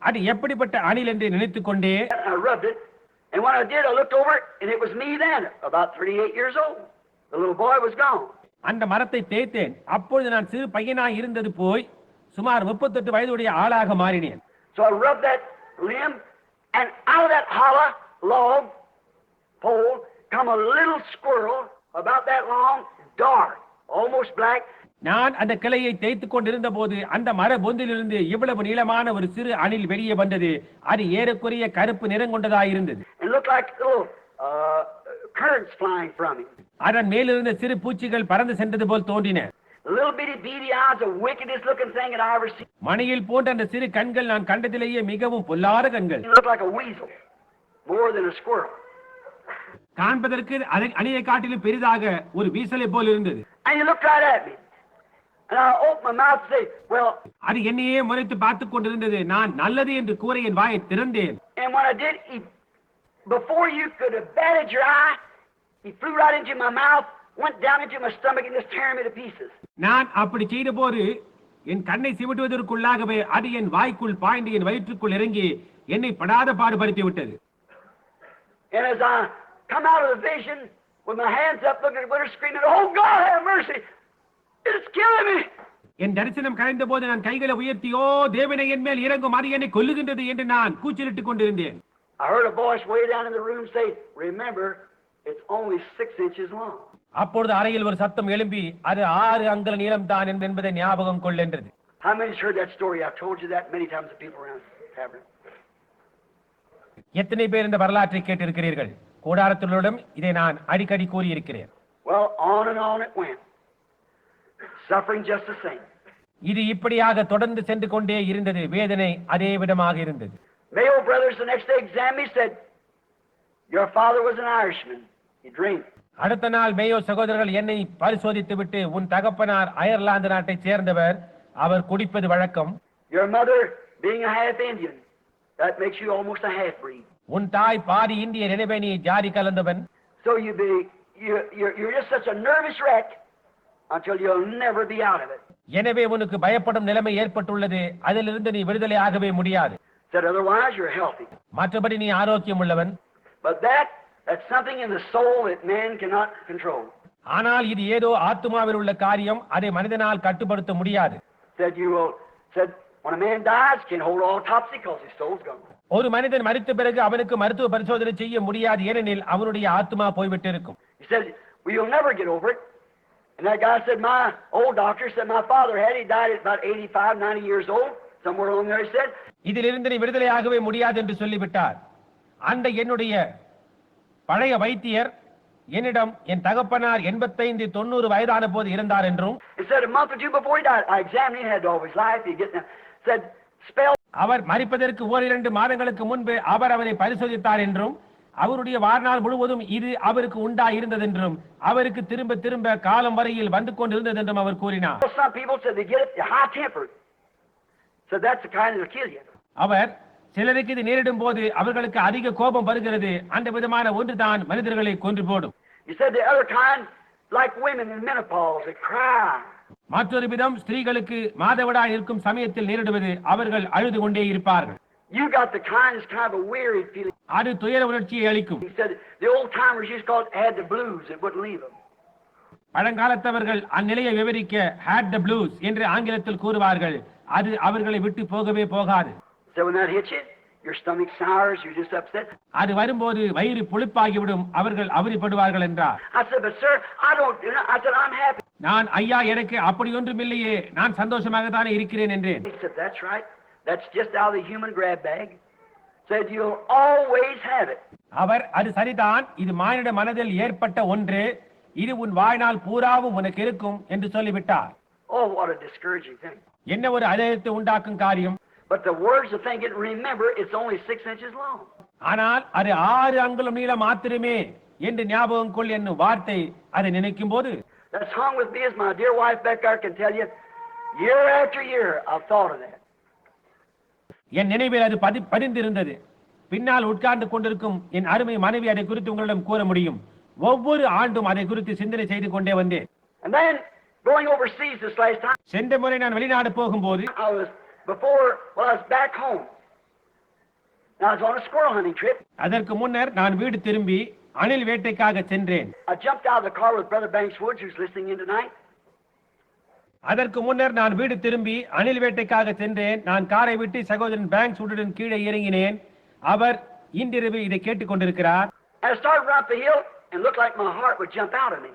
அது எப்படிப்பட்ட அணில் என்று நினைத்துக் கொண்டே I rubbed it, and when I did, I looked over it, and it was me then, about 38 years old. The little boy was gone. அந்த மரத்தை தேய்த்தேன். அப்பொழுது நான் சிறு பையனாக இருந்தது போய் சுமார் 38 வயதுடைய ஆளாக மாறினேன். So I rubbed that limb, and out of that hollow log pole come a little squirrel about that long, dark, almost black. நான் அந்த கிளையை தேய்த்துக் கொண்டிருந்த போது அந்த மர பொந்திலிருந்து இவ்வளவு நீளமான ஒரு சிறு அணில் வெளியே வந்தது. அது ஏறக்குறைய கருப்பு நிறம் கொண்டதாயிருந்தது. It looked like little currents flying from him. அதன் மேலிருந்த சிறு பூச்சிகள் பறந்து சென்றது போல் தோன்றின. little bitty beady eyes, the wickedest looking thing that I ever seen. மணியில் போன்ற அந்த சிறு கண்கள் நான் கண்டதிலேயே மிகவும் பொல்லாத கண்கள். He looked like a weasel, more than a squirrel. காண்பதற்கு அணியை காட்டிலும் பெரிதாக ஒரு வீசலை போல் இருந்தது. And he looked right at me. And I opened my mouth to say, well. அது என்னையே முறைத்து பார்த்துக் கொண்டிருந்தது. நான் நல்லது என்று கூற என் வாயை திறந்தேன். And when I did, before you could have batted your eye, he flew right into my mouth, went down into my stomach, and just tearing me to pieces. நான் அப்படி செய்தபோது என் கண்ணை சிமிட்டுவதற்குள்ளாகவே அது என் வாய்க்குள் பாய்ந்து என் வயிற்றுக்குள் இறங்கி என்னை படாத பாடுபடுத்தி விட்டது. And as I come out of the vision with my hands up, looking at the window, screaming, "Oh God, have mercy! It's killing me!" என் தரிசனம் கலைந்த போது நான் கைகளை உயர்த்தி, ஓ தேவனே என் மேல் இறங்கும், அது என்னை கொல்லுகின்றது என்று நான் கூச்சலிட்டுக் கொண்டிருந்தேன். I heard a voice way down in the room say, "Remember, it's only 6 inches long." அப்பொழுது அறையில் ஒரு சத்தம் எழும்பி, அது 6 அங்குல நீளம் தான் என்பதை ஞாபகம் கொள் என்றது. How many's heard that story? I've told you that many times to people around the tavern. எத்தனை பேர் இந்த வரலாற்றை கேட்டிருக்கிறீர்கள்? கூடாரத்திலும் இதை நான் அடிக்கடி கூறியிருக்கிறேன். Well, on it went. Suffering just the same. இது இப்படியாக தொடர்ந்து சென்று கொண்டே இருந்தது. வேதனை அதே விதமாக இருந்தது. Mayo brothers the next day examined me, said, "Your father was an Irishman. He drank." அடுத்த நாள் மேயோ சகோதரர்கள் என்னை பரிசோதித்து விட்டு, உன் தகப்பனார் அயர்லாந்து நாட்டை சேர்ந்தவர், அவர் குடிப்பது வழக்கம். Your mother being a half Indian, that makes you almost a half breed. உன் தாய் பாதி இந்தியர், எனவே நீ ஜாதி கலந்தவன். So you're just such a nervous wreck until you'll never be out of it. எனவே உனக்கு பயப்படும் நிலைமை ஏற்பட்டுள்ளது, அதிலிருந்து நீ விடுதலை ஆகவே முடியாது. Said otherwise you're healthy. மற்றபடி நீ ஆரோக்கியம் உள்ளவன். But that's something in the soul that man cannot control. ஆனால் இது ஏதோ ஆத்துமாவில் உள்ள காரியம், அதை மனிதனால் கட்டுப்படுத்த முடியாது. Said when a man dies, can hold autopsy because his soul's gone. ஒரு மனிதன் மரித்த பிறகு அவனுக்கு மருத்துவ பரிசோதனை செய்ய முடியாது, ஏனெனில் அவனுடைய ஆத்துமா போய்விட்டு இருக்கும். He said, "Well, you'll never get over it." And that guy said, "My old doctor said my father had. He died at about 85, 90 years old. Somewhere along there," he said. இதிலிருந்து நீ விடுதலை ஆகவே முடியாது என்று சொல்லிவிட்டார். அந்த என்னுடைய பழைய வைத்தியர் என்னிடம், என் தகப்பனார் 85, 90 வயதான போது இருந்தார் என்றும், He said a month or two before he died, I examined him, had all his life. He said, "Spell." அவர் மரிப்பதற்கு 1-2 மாதங்களுக்கு முன்பு அவர் அவரை பரிசோதித்தார் என்றும், அவருடைய வாழ்நாள் முழுவதும் இது அவருக்கு உண்டா இருந்ததென்றும், அவருக்கு திரும்ப திரும்ப காலம் வரையில் வந்து கொண்டிருந்தது என்றும் அவர் கூறினார். Some people said they get it, they're high-tempered. So that's the kind that'll kill you. அவர் சிலருக்கு இது நேரிடும் போது அவர்களுக்கு அதிக கோபம் வருகிறது, அந்த விதமான ஒன்றுதான் மனிதர்களை கொன்று போடும். He said the other kind, like women in menopause, they cry. மற்றொரு விதம், ஸ்திரீகளுக்கு மாதவிடாய் இருக்கும் சமயத்தில் நேரிடுவது, அவர்கள் அழுது கொண்டே இருப்பார்கள். You got the kind that's kind of a weary feeling. அது துயர உணர்ச்சியை அளிக்கும். He said the old timers used to call it had the blues, it wouldn't leave them. பழங்காலத்தவர்கள் அந்நிலையை விவரிக்க had the blues என்று ஆங்கிலத்தில் கூறுவார்கள், அது அவர்களை விட்டு போகவே போகாது. So when that hits you, your stomach sours, you're just upset. அது வரும்போது வயிறு புளிப்பாகிவிடும், அவர்கள் அவதிப்படுவார்கள் என்றார். I said, "But sir, I don't do that." I said, "I'm happy." நான், ஐயா, எனக்கு அப்படி ஒன்றும் இல்லையே, நான் சந்தோஷமாக தானே இருக்கிறேன் என்றேன். He said, "That's right. That's just out of the human grab bag." Said, "You'll always have it." அவர், அது சரிதான், இது மானிட மனதில் ஏற்பட்ட ஒன்று, இது உன் வாழ்நாள் பூராவும் உனக்கு இருக்கும் என்று சொல்லிவிட்டார். Oh, what a discouraging thing. என்ன ஒரு அதயத்தை உண்டாக்கும் காரியம். But the words of thinking, remember, it's only 6 inches long. ஆனால் அது 6 அங்குலம் நீளம் மாத்திரமே என்று ஞாபகம் கொள் என்னும் வார்த்தை அதை நினைக்கும் போது, That's hung with me, as my dear wife Becca can tell you. Year after year, I've thought of that. என் நினைவில் அது பதிந்திருந்தது. பின்னால் உட்கார்ந்து கொண்டிருக்கும் என் அருமை மனைவி அதை குறித்து உங்களிடம் கூற முடியும். ஒவ்வொரு ஆண்டும் அதை குறித்து சிந்தனை செய்து கொண்டே வந்தேன். And then going overseas this last time, சென்ற முறை நான் வெளிநாடு போகும்போது, I was back home. I was on a squirrel hunting trip. அதற்கு முன்னர் நான் வீடு திரும்பி அணில் வேட்டைக்காக சென்றேன். I jumped out of the car with Brother Banks Woods, who's listening in tonight. அதற்கு முன்னர் நான் வீடு திரும்பி அணில் வேட்டைக்காக சென்றேன். நான் காரை விட்டு சகோதரன் பேங்க்ஸ் உடன் கீழே இறங்கினேன். அவர் இன்றிரவு இதை கேட்டுக் கொண்டிருக்கிறார். I started up the hill and looked like my heart would jump out of me.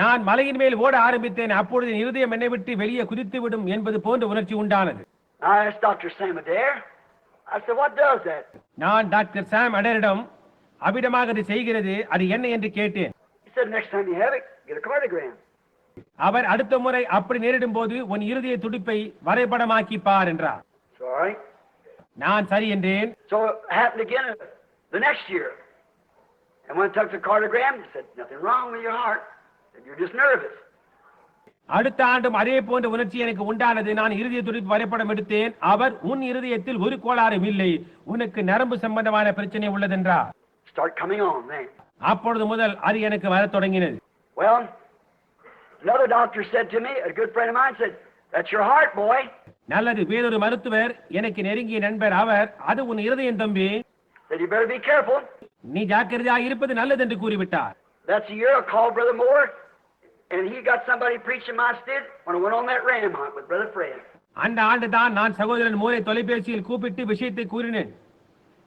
நான் மலையின் மேல் ஓட ஆரம்பித்தேன். அப்பொழுது இருதயம் என்னை விட்டு வெளியே குதித்து விடும் என்பது போன்ற உணர்ச்சி உண்டானது. I asked Dr. Sam Adair. I said, "What does that?" நான் டாக்டர் சாம் அடரிடம், அவ்விதமாக அது செய்கிறது, அது என்ன என்று கேட்டேன். He said, "Next time you have it, get a cardiogram." அவர் அடுத்த முறை அப்படி நேரிடும் போது உன் இருதய துடிப்பை வரைபடமாக்கி பார் என்றார். Sorry. நான் சரி என்றேன். So it happened again the next year. And when I took the cardiogram, they said, nothing wrong with your heart. Said, you're just nervous. அடுத்த ஆண்டும் அதே போன்ற உணர்ச்சி எனக்கு உண்டானது. நான் இருதய துடிப்பு வரைபடம் எடுத்தேன். அவர் உன் இருதயத்தில் ஒரு கோளாறும் இல்லை, உனக்கு நரம்பு சம்பந்தமான பிரச்சனை உள்ளதென்றார். Start coming on, man. அப்பொழுது முதல் அது எனக்கு வரத் தொடங்கினது. Well, another doctor said to me, a good friend of mine said, that's your heart, boy. நல்லது. வேறொரு மருத்துவர், எனக்கு நெருங்கிய நண்பர், அவர், அது உன் இருதயம் தம்பி, Said, you better be careful. நீ ஜாக்கிரதையாக இருப்பது நல்லது என்று கூறிவிட்டார். That's the year I called Brother Moore, and he got somebody preaching my stead when I went on that ram hunt with Brother Fred. அந்த ஆண்டு தான் நான் சகோதரன் மோரை தொலைபேசியில் கூப்பிட்டு விஷயத்தை கூறினேன்.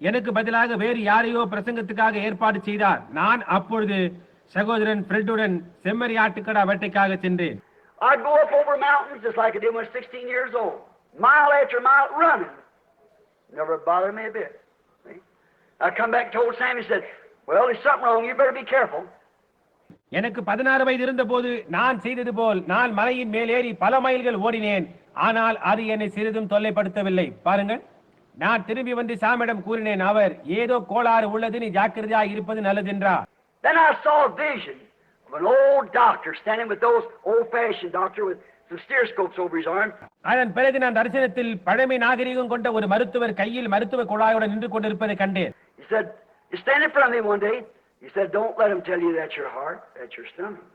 எனக்கு பதிலாக வேறு யாரையோ பிரசங்கத்துக்காக ஏற்பாடு செய்தார். நான் அப்பொழுது சகோதரன் ஃப்ரெட்டுடன் செம்மறி ஆட்டுக்கடா வேட்டைக்காக சென்றேன். I'd go up over mountains just like I did when I was 16 years old, mile after mile running. Never bothered me a bit. See? I come back and told Sam, he said, well, there's something wrong, you better be careful. எனக்கு 16 வயது இருந்த போது நான் செய்தது போல் நான் மலையின் மேலேறி பல மைல்கள் ஓடினேன். ஆனால் அது என்னை சிறிதும் தொல்லைப்படுத்தவில்லை. பாருங்கள், நான் திரும்பி வந்து சாமியிடம் கூறினேன். அவர், ஏதோ கோளாறு உள்ளது, நீ ஜாக்கிரதையாக இருப்பது நல்லது என்றார். Then I saw a vision of an old doctor standing with those old-fashioned doctor with some stereoscopes over his arm. அதன் பிறகு நான் தரிசனத்தில் பழமை நாகரிகம் கொண்ட ஒரு மருத்துவர் கையில் மருத்துவ குழாயுடன் நின்று கொண்டிருப்பதை கண்டேன். He said, he stand in front of me one day. He said, don't let him tell you that's your heart, that's your stomach.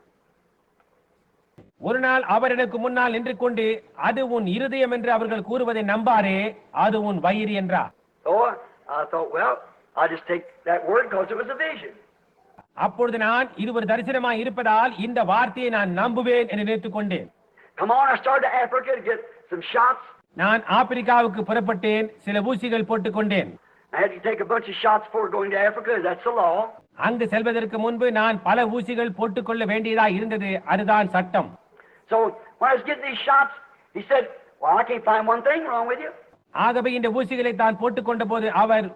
ஒரு நாள் அவர் எனக்கு முன்னால் நின்று கொண்டு, அது உன் இருதயம் என்று அவர்கள் கூறுவதை நம்பாரே, அது உன் வயிறு என்றார். So I thought, well, I'll just take that word because it was a vision. அப்பொழுது நான், இது ஒரு தரிசனமாய் இருப்பதால் இந்த வார்த்தையை நான் நம்புவேன் என்று நினைத்துக் கொண்டேன். Come on, I started to Africa to get some shots. நான் ஆப்பிரிக்காவுக்கு புறப்பட்டேன். சில ஊசிகள் போட்டுக் கொண்டேன். I had to take a bunch of shots before going to Africa. That's the law. அங்கு செல்வதற்கு முன்பு நான் பல ஊசிகள் போட்டுக்கொள்ள வேண்டியதா இருந்தது. அதுதான் சட்டம். So when I was getting these shots, he said, well, I can't find one thing wrong with you. ஆகவே இந்த ஊசிகளை தான் போட்டுக்கொண்ட போது அவர்,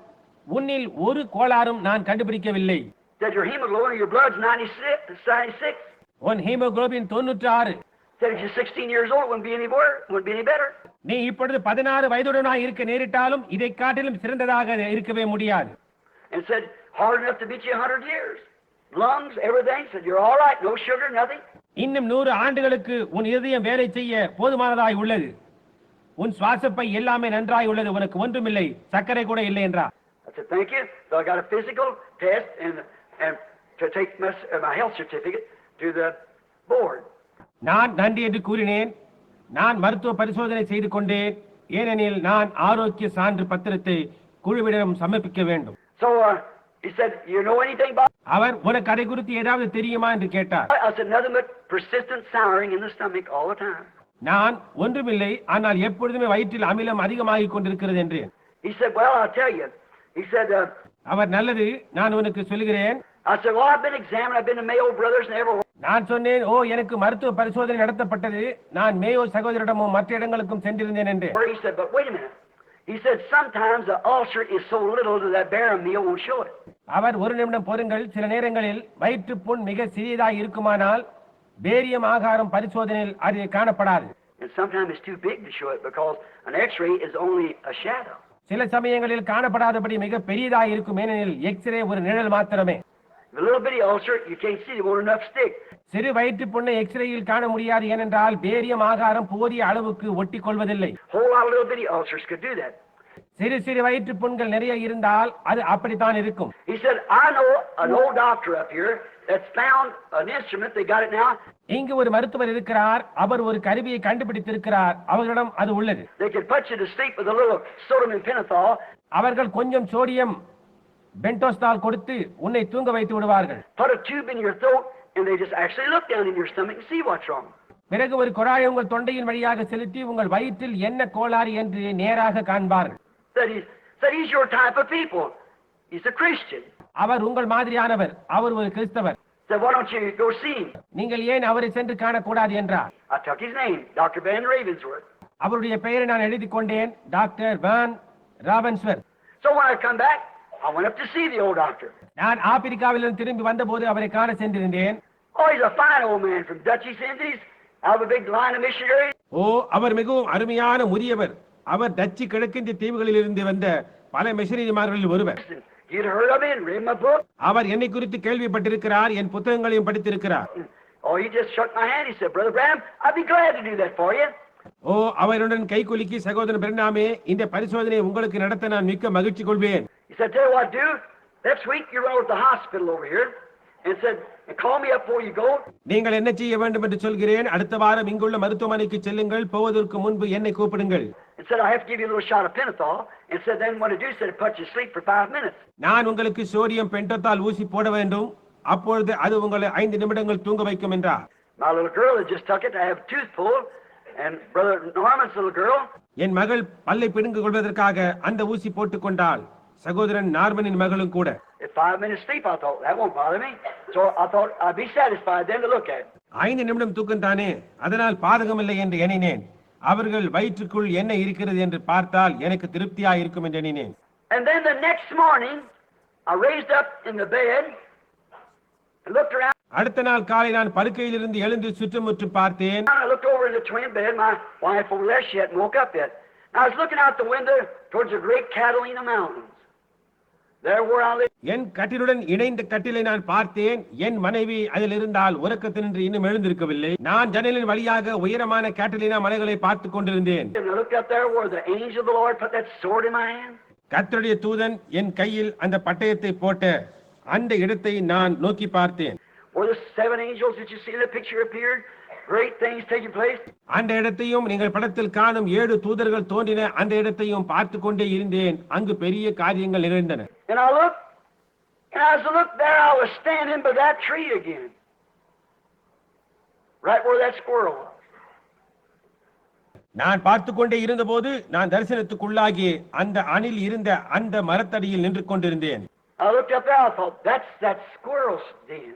உன்னில் ஒரு கோளாறும் நான் கண்டுபிடிக்கவில்லை. Said your hemoglobin, your blood's 96. உன் haemoglobin 96. Said if you're 16 years old, it wouldn't be any worse, wouldn't be any better. நீ இப்பொழுது 16 வயதுடனாய் இருக்க நேரிட்டாலும் இதை காட்டிலும் சிறந்ததாக இருக்கவே முடியாது. And said hard enough to beat you 100 years. Lungs, everything. Said you're all right, no sugar, nothing. இன்னும் 100 ஆண்டுகளுக்கு உன் இதயம் வேலை செய்ய போதுமானதாய் உள்ளது. உன் சுவாசப்பை எல்லாமே நன்றாய் உள்ளது, உனக்கு ஒன்றுமில்லை, சர்க்கரை கூட இல்லை என்றார். I said thank you. So I got a physical test and to take my health certificate to the board. நான் நன்றி என்று கூறினேன். நான் மருத்துவ பரிசோதனை செய்து கொண்டேன். ஏனெனில் நான் ஆரோக்கிய சான்று பத்திரத்தை குழுவிடம் சமர்ப்பிக்க வேண்டும். So he said, you know anything about? அவர், உனக்கு அதை குறித்து ஏதாவது தெரியுமா என்று கேட்டார். I said nothing but persistent souring in the stomach all the time. நான், ஒன்றுமில்லை, ஆனால் எப்பொழுதுமே வயிற்றில் அமிலம் அதிகமாகிக் கொண்டிருக்கிறது என்றேன். He said, well, I'll tell you. He said, அவர், நல்லது, நான் உனக்கு சொல்கிறேன். I said, well, I've been examined. I've been to Mayo Brothers and everywhere. நான் சொன்னேன், ஓ, எனக்கு மருத்துவ பரிசோதனை நடத்தப்பட்டது, நான் மேயோ சகோதரிடமும் மற்ற இடங்களுக்கும் சென்றிருந்தேன் என்று. He said, but wait a minute. He said, sometimes the ulcer is so little that that barium meal won't show it. அவர், ஒரு நிமிடம் பொறுங்கள், சில நேரங்களில் வயிற்றுப்புண் மிக சிறியதாக இருக்குமானால் பேரியம் ஆகாரம் பரிசோதனையில் அது காணப்படாது. And sometimes it's too big to show it because an x-ray is only a shadow. சில சமயங்களில் காணப்படாதபடி மிக பெரியதாக இருக்கும், ஏனெனில் எக்ஸ்ரே ஒரு நிழல் மாத்திரமே. The little bitty ulcer, you can't see, there won't enough stick. சிறு வயிற்றுப்புண்ணை எக்ஸ்ரேயில் காண முடியாது, ஏனென்றால் பேரியம் ஆகாரம் போதிய அளவுக்கு ஒட்டிக் கொள்வதில்லை. Whole lot of little bitty ulcers could do that. சிறு சிறு வயிற்றுப்புண்கள் நிறைய இருந்தால் அது அப்படித்தான் இருக்கும். He said, I know an old doctor up here that's found an instrument, they got it now. இங்கு ஒரு மருத்துவர் இருக்கிறார், அவர் ஒரு கருவியை கண்டுபிடித்திருக்கிறார், அவர்களிடம் அது உள்ளது. They could put you to sleep with a little sodium and pentothal. அவர்கள் கொஞ்சம் சோடியம் பென்டோஸ்டால் கொடுத்து உன்னை தூங்க வைத்து விடுவார்கள். Put a tube in your throat and they just actually look down in your stomach and see what's wrong. பிறகு ஒரு குழாயை உங்கள் தொண்டையின் வழியாக செலுத்தி உங்கள் வயிற்றில் என்ன கோளாறு என்று நேராக காண்பார்கள். Said he's your type of people. He's a Christian. அவர் உங்கள் மாதிரியானவர், அவர் ஒரு கிறிஸ்தவர். Said why don't you go see him? நீங்கள் ஏன் அவரை சென்று காணக்கூடாது என்றார். I took his name, Dr. Van Ravensworth. அவருடைய பெயரை நான் எழுதி கொண்டேன், doctor Van Ravensworth. So when I come back, I went up to see the old doctor. நான் ஆப்பிரிக்காவிலிருந்து திரும்பி வந்தபோது அவரை காண சென்றிருந்தேன். Oh, he's a fine old man from Dutchess Indies. I have a big line of missionaries. ஓ, அவர் மிகவும் அருமையான முதியவர். அவர் Dutch கிழக்கிந்திய தீவுகளில் இருந்து வந்த பல மிஷனரிமார்களில் ஒருவர். You'd heard of me and read my book. அவர் என்னை குறித்து கேள்விப்பட்டிருக்கிறார், என் புத்தகங்களையும் படித்திருக்கிறார். Oh, he just shook my hand. He said, Brother Branham, I'd be glad to do that for you. ஓ, அவருடன் கைகுலுக்கி, சகோதரன் பிரணாமே, இந்த பரிசோதனையை உங்களுக்கு நடத்த நான் மிக்க மகிழ்ச்சி கொள்வேன். He said, tell you what, do. Next week you run over to the hospital over here and said, and call me up before you go. நீங்கள் என்ன செய்ய வேண்டும் என்று சொல்கிறேன். அடுத்த வாரம் இங்குள்ள மருத்துவமனைக்கு செல்லுங்கள். போவதற்கு முன்பு என்னை கூப்பிடுங்கள். And said, I have to give you a little shot of Pentothal. And said, then what to do, said, it puts you to sleep for 5 minutes. நான் உங்களுக்கு சோடியம் பென்டோத்தால் ஊசி போட வேண்டும். அப்பொழுது அது உங்களை 5 நிமிடங்கள் தூங்க வைக்கும் என்றார். My little girl had just took it to have a tooth pulled. And Brother Norman's little girl. என் மகள் பல்லை பிடுங்கிக் கொள்வதற்காக அந்த ஊசி போட்டுக் கொண்டாள். சகோதரன் நார்மனின் மகளும் கூட. At 5 minutes sleep, I thought, that won't bother me. So I thought I'd be satisfied then to look at it. 5 நிமிடம் தூக்கம் தானே, அதனால் பாதகமில்லை என்று எண்ணினேன். அவர்கள் வயிற்றுக்குள் என்ன இருக்கிறது என்று பார்த்தால் எனக்கு திருப்தியா இருக்கும் என்று எண்ணினேன். And then the next morning, I raised up in the bed and looked around. அடுத்த நாள் காலை நான் படுக்கையில் இருந்து எழுந்து சுற்றுமுற்றும் பார்த்தேன். I looked over in the twin bed. My wife over there, she hadn't woke up yet. I was looking out the window towards the great Catalina Mountains. There where I live. என் கட்டிலுடன் இணைந்த கட்டிலை நான் பார்த்தேன். என் மனைவி அதில் இருந்தால் உறக்கத்தினின்று இன்னும் எழுந்திருக்கவில்லை. நான் ஜன்னலின் வழியாக உயரமான கேட்டலினா மலைகளை பார்த்துக் கொண்டிருந்தேன். And I looked up there where the angel of the Lord put that sword in my hand. கர்த்தருடைய தூதன் என் கையில் அந்த பட்டயத்தை போட்ட அந்த இடத்தை நான் நோக்கி பார்த்தேன். Where the 7 angels that you see in the picture appeared, great things taking place. அந்த இடத்தையும் நீங்கள் படத்தில் காணும் 7 தூதர்கள் தோன்றின அந்த இடத்தையும் பார்த்து கொண்டே இருந்தேன். அங்கு பெரிய காரியங்கள் நிகழ்ந்தன. And I looked, and as I looked there, I was standing by that tree again, right where that squirrel was. நான் பார்த்து கொண்டே இருந்தபோது நான் தரிசனத்துக்குள்ளாகி அந்த அணில் இருந்த அந்த மரத்தடியில் நின்று கொண்டிருந்தேன். I looked up there, I thought, that's that squirrel's den.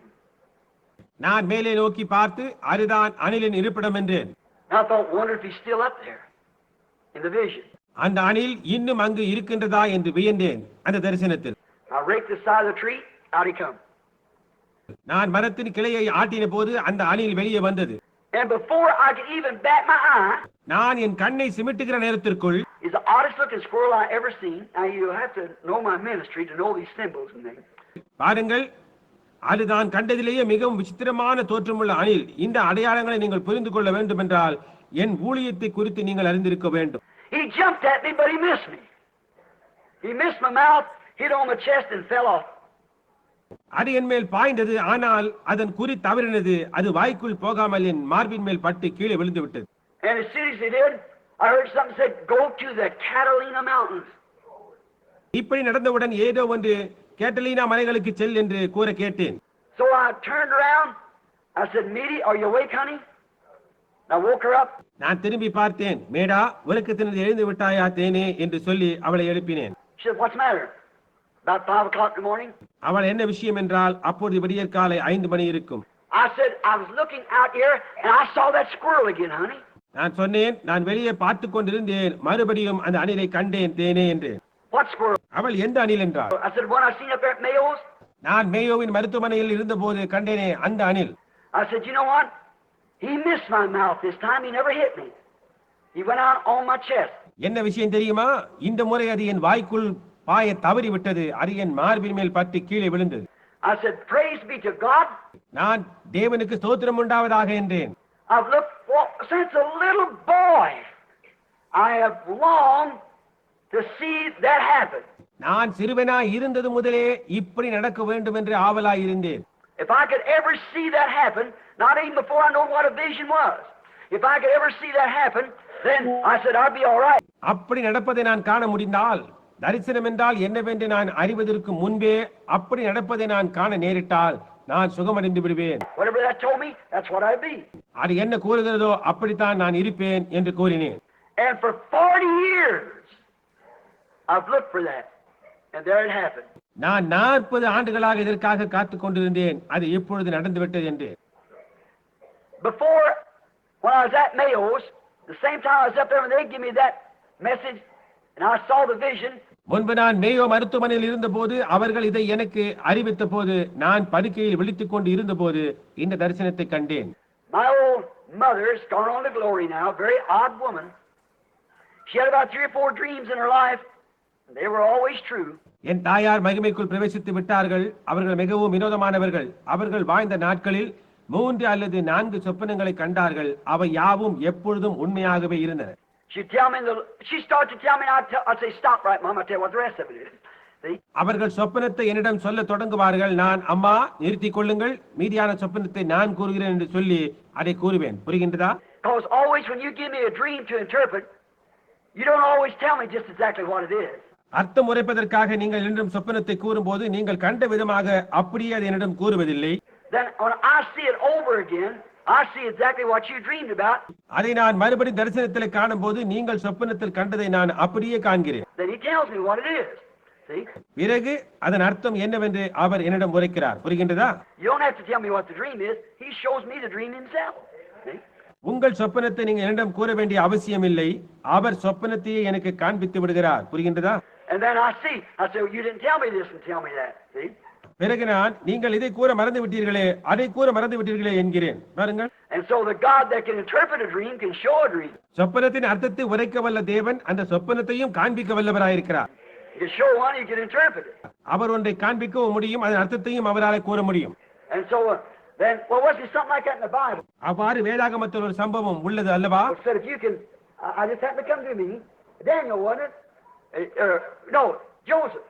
நான் மேலே நோக்கி பார்த்து அதுதான் அணிலின் இருப்பிடம் என்றேன். I thought, wonder if he's still up there in the vision. அந்த அணில் இன்னும் அங்கு இருக்கின்றதா என்று வியந்தேன் அந்த தரிசனத்தில். I raked the side of the tree, out he come. நான் மரத்தின் கிளையை ஆட்டின போது அந்த அணில் வெளியே வந்தது. And before I could even bat my eye, நான் என் கண்ணை சிமிட்டுகிற நேரத்திற்குள் is the oddest looking squirrel I ever seen. Now you have to know my ministry to know these symbols and things. பாருங்கள், அதுதான் கண்டதிலேயே மிகவும் விசித்திரமான தோற்றமுள்ள அணில். இந்த அடையாளங்களை நீங்கள் புரிந்து கொள்ள வேண்டும் என்றால் என் ஊழியத்தை குறித்து நீங்கள் அறிந்திருக்க வேண்டும். He jumped at me, but he missed me. He missed my mouth, hit on my chest and fell off. அது என் மேல் பாய்ந்தது, ஆனால் அதன் குறி தவறினது. அது வாய்க்குள் போகாமல் என் மார்பின் மேல் பட்டு கீழே விழுந்து விட்டது. And as soon as he did, I heard something said, go to the Catalina Mountains. இப்படி நடந்தவுடன் ஏதோ ஒன்று கேட்டலீனா மலைகளுக்கு செல் என்று கூற கேட்டேன். So I turned around. I said, Meady, are you awake, honey? And I woke her up. நான் திரும்பி பார்த்தேன். மேடா, உறக்கத்திலிருந்து எழுந்து விட்டாயா தேனே என்று சொல்லி அவளை எழுப்பினேன். She said, what's the matter? About 5 o'clock in the morning. அவள் என்ன விஷயம் என்றால் அப்போது விடியற் காலை 5 மணி இருக்கும். I said, I was looking out here and I saw that squirrel again, honey. நான் சொன்னேன், நான் வெளியே பார்த்து கொண்டிருந்தேன், மறுபடியும் அந்த அணிலை கண்டேன் தேனே என்று. What squirrel? அவள் எந்த அணில் என்றாள். I said, one I seen up there at Mayo's. நான் மேயோவின் மருத்துவமனையில் இருந்தபோது கண்டேனே அந்த அணில். I said, you know what? He missed my mouth this time. He never hit me. He went out on my chest. என்ன விஷயம் தெரியுமா? இந்த முறை அது என் வாய்க்குள் பாய தவறி விட்டது. அது என் மார்பின் மேல் பட்டு கீழே விழுந்தது. I said, praise be to God. நான் தேவனுக்கு ஸ்தோத்திரம் உண்டாவதாக என்றேன். I've looked since a little boy. I have longed to see that happen. நான் சிறுவனாய் இருந்தது முதலே இப்படி நடக்க வேண்டும் என்று ஆவலாய் இருந்தேன். If I could ever see that happen, not even before I know what a vision was, if I could ever see that happen, then I said I'd be all right. அப்படி நடப்பதை நான் காண முடிந்தால், தரிசனம் என்றால் என்னவென்று நான் அறிவதற்கு முன்பே அப்படி நடப்பதை நான் காண நேரிட்டால் நான் சுகமடைந்து விடுவேன். Whatever that told me, that's what I'd be. அது என்ன கூறுகிறதோ அப்படித்தான் நான் இருப்பேன் என்று கூறினேன். And for 40 years I've looked for that, and there it happened. நான் 40 ஆண்டுகளாக இதற்காக காத்துக் கொண்டிருந்தேன். அது இப்பொழுது நடந்துவிட்டது என்று. Before, when I was at Mayo's, the same time I was up there when they gave me that message, and I saw the vision. முன்பு நான் மேயோ மருத்துவமனையில் இருந்தபோது அவர்கள் இதை எனக்கு அறிவித்த போது நான் படுக்கையில் விழித்துக் கொண்டு இருந்தபோது இந்த தரிசனத்தை கண்டேன். My old mother's gone on to glory now, very odd woman. She had about 3 or 4 dreams in her life. They were always true. என் தாயார் மகிமைக்குள் பிரவேசித்து விட்டார்கள். அவர்கள் மிகவும் வினோதமானவர்கள். அவர்கள் வாழ்ந்த நாட்களில் 3 அல்லது 4 சொப்பனங்களை கண்டார்கள். அவை யாவும் எப்பொழுதும் உண்மையாகவே இருந்தன. She started to tell me, I'd say, stop right, Mom, I'll tell you what the rest of it is. See? அவர்கள் சொப்பனத்தை என்னிடம் சொல்ல தொடங்குவார்கள். நான் அம்மா நிறுத்திக் கொள்ளுங்கள், மீதியான சொப்பனத்தை நான் கூறுகிறேன் என்று சொல்லி அதை கூறுவேன். புரிகின்றதா? Because always when you give me a dream to interpret, you don't always tell me just exactly what it is. அர்த்தம் உரைப்பதற்காக நீங்கள் என்னிடம் சொப்பனத்தை கூறும்போது நீங்கள் கண்ட விதமாக அப்படியே அதை என்னிடம் கூறுவதில்லை. Then when I see it over again, I see exactly what you dreamed about. அதை நான் மறுபடி தரிசனத்தில் காணும்போது நீங்கள் சொப்பனத்தில் கண்டதை நான் அப்படியே காண்கிறேன். Then he tells me what it is. See? பிறகு அதன் அர்த்தம் என்னவென்று அவர் என்னிடம் உரைக்கிறார். புரிகின்றதா? You don't have to tell me what the dream is. He shows me the dream himself. See? உங்கள் சொப்பனத்தை நீங்க என்னிடம் கூற வேண்டிய அவசியம் இல்லை. அவர் சொப்பனத்தையே எனக்கு காண்பித்து விடுகிறார். புரிகின்றதா? And then I say, well, you didn't tell me this and tell me that. See? பிறகு நான் நீங்கள் இதை கூற மறந்து விட்டீர்களே, அதை கூற மறந்து விட்டீர்களே என்கிறேன். பாருங்கள். And so the God that can interpret a dream can show a dream. சொப்பனத்தின் அர்த்தத்தை உரைக்க வல்ல தேவன் அந்த சொப்பனத்தையும் காண்பிக்க வல்லவராயிருக்கிறார். He can show one, he can interpret it. அவர் ஒன்றை காண்பிக்கவும் முடியும், அதன் அர்த்தத்தையும் அவரால் கூற முடியும். And so then, well, was there something like that in the Bible? அவ்வாறு வேதாகமத்தில் ஒரு சம்பவம் உள்ளது அல்லவா? It said, if you can, I just happened to come to me, Daniel, wasn't it? No, Joseph.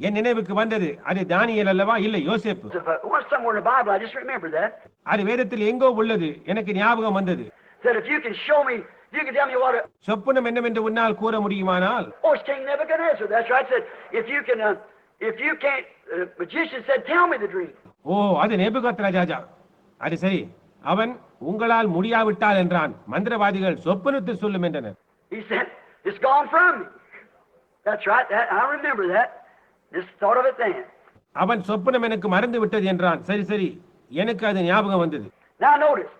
என் நினைவுக்கு வந்தது அது தானியேல் அல்லவா? இல்லை, யோசேப்பு. Once somewhere in the Bible, I just remember that. அது வேதத்தில் எங்கோ உள்ளது, எனக்கு ஞாபகம் வந்தது. Said, if you can show me, you can tell me what. சொப்பனம் என்னவென்று உன்னால் கூற முடியுமானால்? Oh, it's King Nebuchadnezzar. That's right. Said, if you can't, magician said, tell me the dream. ஓ, அது நேபுகாத்ராஜா. அது சரி. அவன் உங்களால் முடியாவிட்டால் என்றான். மந்திரவாதிகள் சொப்பனத்தை சொல்லும் என்றனர். He said, it's gone from me. That's right. I remember that. Just thought of it then. அவன் சொப்பனம் எனக்கு மறந்து விட்டது என்றான். சரி சரி, எனக்கு அது ஞாபகம் வந்தது. Now notice,